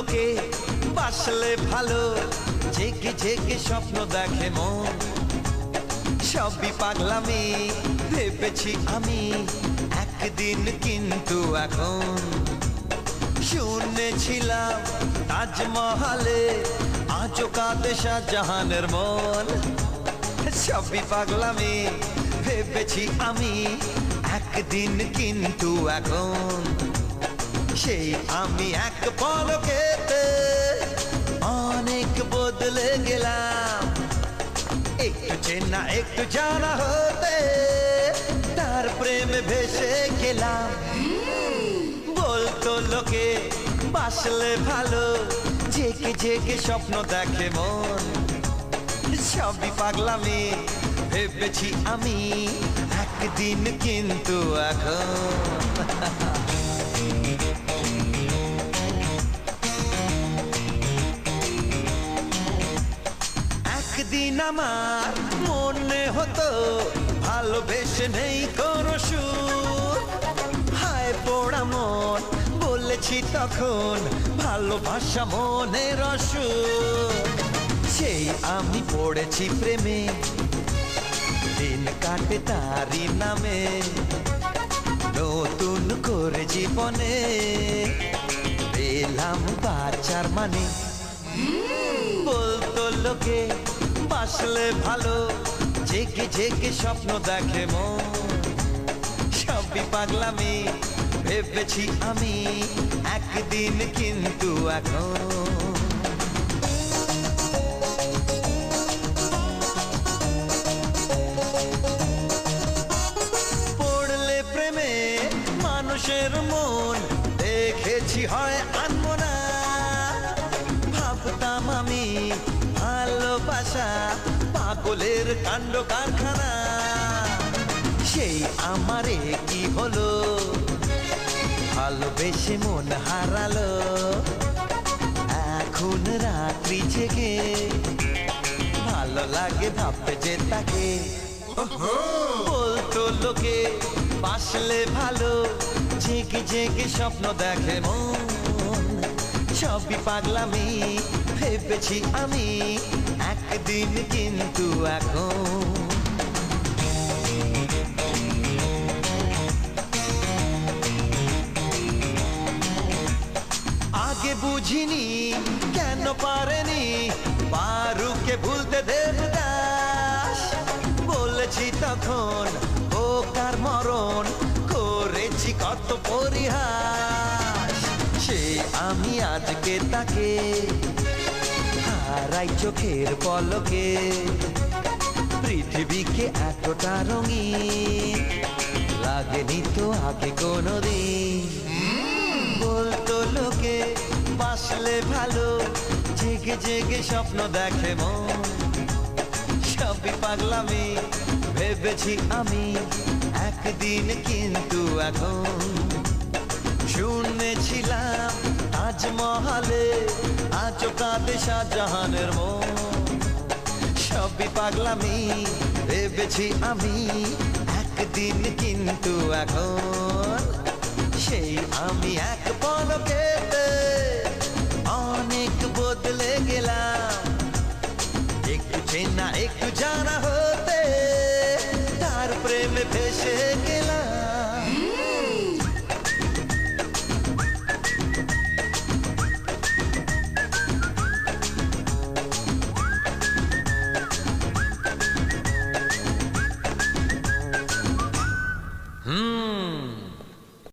লোকে বাসলে ভালো, জেগে জেগে স্বপ্ন দেখে মন। সবই পাগলামি ভেবেছি আমি একদিন, কিন্তু এখন শুনেছিলাম তাজমহলে আজও কাঁদে শাহজাহানের মন। সবই পাগলামি ভেবেছি আমি একদিন, কিন্তু এখন সেই আমি এক পলকেতে অনেক বদলে গেলাম। একটু চেনা একটু জানা হতে তার প্রেমে ভেসে গেলাম। বলতো লোকে বাসলে ভালো, জেগে জেগে স্বপ্ন দেখে মন। সবই পাগলামি ভেবেছি আমি একদিন, কিন্তু এখন একদিন আমার মনে হতো ভালোবেসে নেই কোনো সুর। হায় পোড়া মন বলেছি তখন, ভালোবাসা মনের অসুর। সেই আমি পড়েছি প্রেমে, দিন কাটে তারি নামে। নতুন করে জীবনে পেলাম বাঁচার মানে। বলতো লোকে বাসলে ভালো, জেগে জেগে স্বপ্ন দেখে মন। সবই পাগলামি ভেবেছি আমি একদিন, কিন্তু এখন পড়লে প্রেমে মানুষের মন দেখেছি হয় আনবো না। ভাবতাম আমি ভালোবাসা পাগলের কাণ্ড কারখানা। সেই আমারে কি হলো, ভালোবেসে মন হারালো। এখন রাত্রি জেগে ভালো লাগে ভাবতে যে তাকে। বলতো লোকে বাসলে ভালো, জেগে জেগে স্বপ্ন দেখে মন। সবই পাগলামি ভেবেছি আমি একদিন, কিন্তু এখন আগে বুঝিনি কেন পারেনি পারুকে ভুলতে দেবদাস। বলেছি তখন ও কার মরণ, করেছি কত পরিহাস। সে আমি আজকে তাকে হারাই চোখের পলকে। পৃথিবীকে এতটা রঙিন লাগেনি তো আগে কোনোদিন। বলতো লোকে বাসলে ভালো, জেগে জেগে স্বপ্ন দেখে মন। সবই পাগলামি ভেবেছি আমি একদিন, কিন্তু এখন শুনেছিলাম তাজমহলে আজও কাঁদে শাহজাহানের মন। সবই পাগলামি ভেবেছি আমি একদিন, কিন্তু এখন সেই আমি এক পলকেতে অনেক বদলে গেলাম। একটু চেনা একটু জানা